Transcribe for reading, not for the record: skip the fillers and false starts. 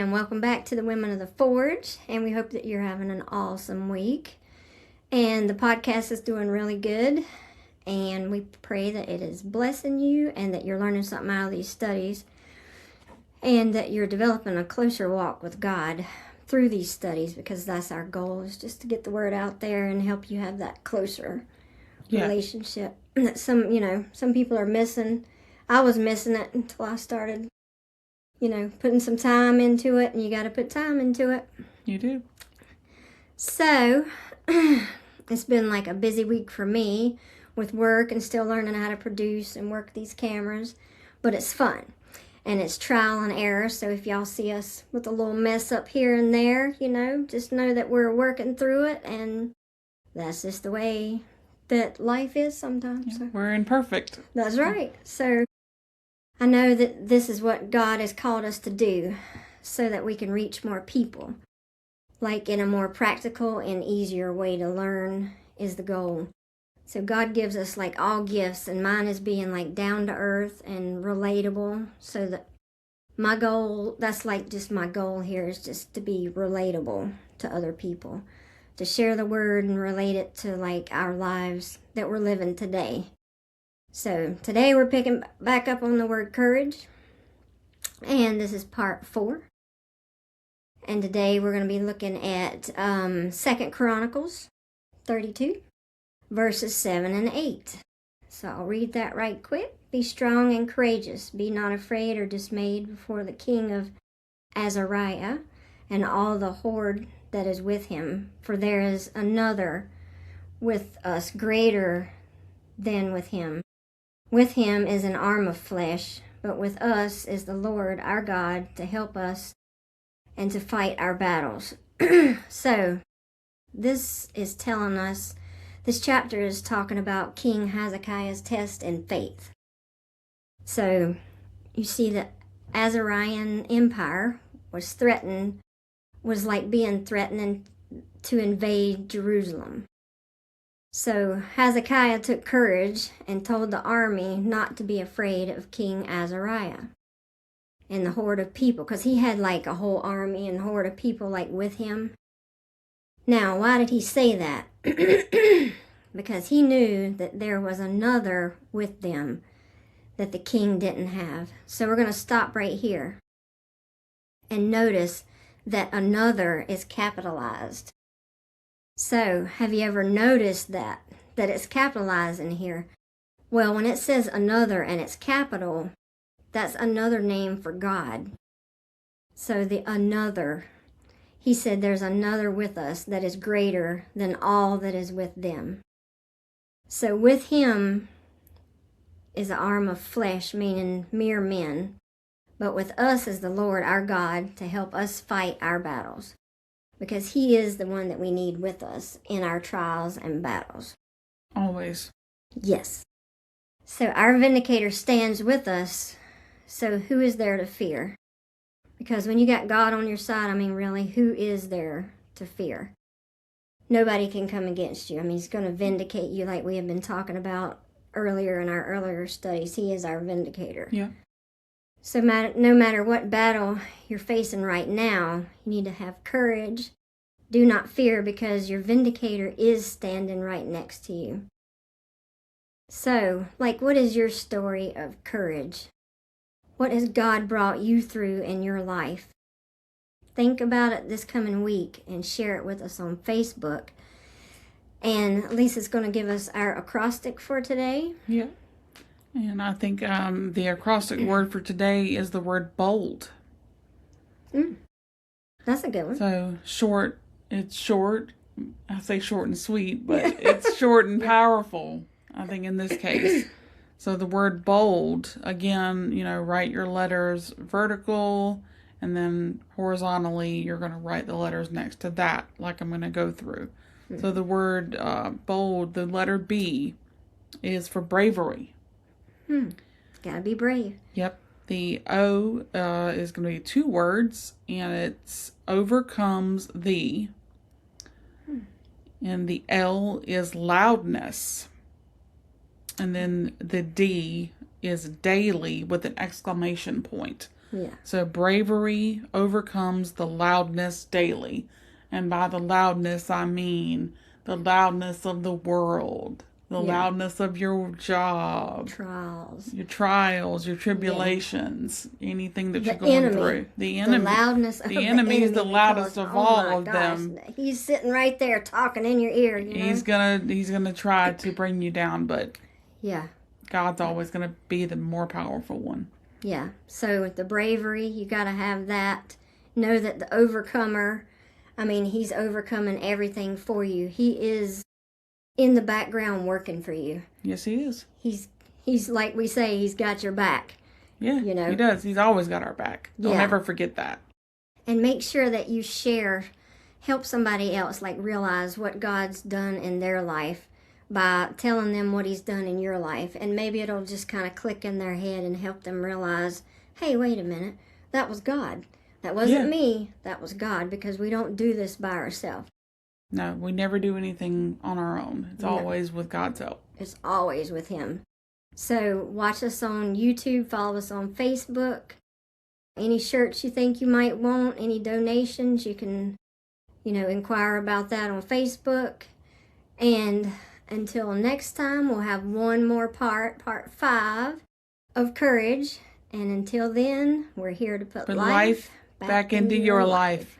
and welcome back to the Women of the Forge, and we hope that you're having an awesome week. And the podcast is doing really good, and we pray that it is blessing you and that you're learning something out of these studies and that you're developing a closer walk with God through these studies, because that's our goal, is just to get the word out there and help you have that closer relationship that some people are missing. I was missing it until I started putting some time into it, and you got to put time into it. You do. So, it's been like a busy week for me with work and still learning how to produce and work these cameras, but it's fun. And it's trial and error, so if y'all see us with a little mess up here and there, just know that we're working through it, and that's just the way that life is sometimes. Yeah, so. We're imperfect. That's right. So, I know that this is what God has called us to do so that we can reach more people. Like in a more practical and easier way to learn is the goal. So God gives us like all gifts, and mine is being like down to earth and relatable. So that my goal, that's like just my goal here, is just to be relatable to other people. To share the word and relate it to like our lives that we're living today. So today we're picking back up on the word courage, and this is part 4. And today we're going to be looking at 2 Chronicles 32, verses 7 and 8. So I'll read that right quick. Be strong and courageous. Be not afraid or dismayed before the king of Azariah and all the horde that is with him. For there is another with us greater than with him. With him is an arm of flesh, but with us is the Lord our God to help us and to fight our battles. So, this is telling us, this chapter is talking about King Hezekiah's test in faith. So, you see the Azarian Empire was being threatened to invade Jerusalem. So Hezekiah took courage and told the army not to be afraid of King Azariah and the horde of people, because he had like a whole army and horde of people like with him. Now, why did he say that? Because he knew that there was another with them that the king didn't have. So we're going to stop right here and notice that another is capitalized. So, have you ever noticed that it's capitalized in here? Well, when it says another and it's capital, that's another name for God. So the another, he said there's another with us that is greater than all that is with them. So with him is an arm of flesh, meaning mere men. But with us is the Lord our God to help us fight our battles. Because he is the one that we need with us in our trials and battles. Always. Yes. So our vindicator stands with us. So who is there to fear? Because when you got God on your side, really, who is there to fear? Nobody can come against you. He's going to vindicate you like we have been talking about earlier in our earlier studies. He is our vindicator. Yeah. So no matter what battle you're facing right now, you need to have courage. Do not fear, because your vindicator is standing right next to you. So, what is your story of courage? What has God brought you through in your life? Think about it this coming week and share it with us on Facebook. And Lisa's going to give us our acrostic for today. Yeah. And I think the acrostic word for today is the word bold. That's a good one. So short, it's short. I say short and sweet, but it's short and powerful, I think, in this case. So the word bold, again, write your letters vertical, and then horizontally, you're going to write the letters next to that, like I'm going to go through. Mm-hmm. So the word bold, the letter B, is for bravery. Gotta be brave. Yep. The O is going to be 2 words, and it's overcomes the. And the L is loudness. And then the D is daily with an exclamation point. Yeah. So bravery overcomes the loudness daily. And by the loudness, I mean the loudness of the world, the loudness of your job, Trials, your trials, your tribulations, anything that the you're going enemy, through. The the enemy. loudness of The enemy is the because, loudest of oh all my of gosh, them. He's sitting right there talking in your ear. You know? He's gonna try to bring you down, but Yeah. God's always gonna be the more powerful one. Yeah. So the bravery, you got to have that. Know that the overcomer, I mean, he's overcoming everything for you. He is in the background working for you. Yes, he is. He's like we say, he's got your back. Yeah, You know? he does. He's always got our back. Don't Yeah. ever forget that. And make sure that you help somebody else like realize what God's done in their life by telling them what he's done in your life. And maybe it'll just kind of click in their head and help them realize, hey, wait a minute, that was God. That wasn't me, that was God, because we don't do this by ourselves. No, we never do anything on our own. It's always with God's help. It's always with him. So watch us on YouTube, follow us on Facebook. Any shirts you think you might want, any donations, you can, inquire about that on Facebook. And until next time, we'll have one more part 5 of Courage. And until then, we're here to put life back into your life.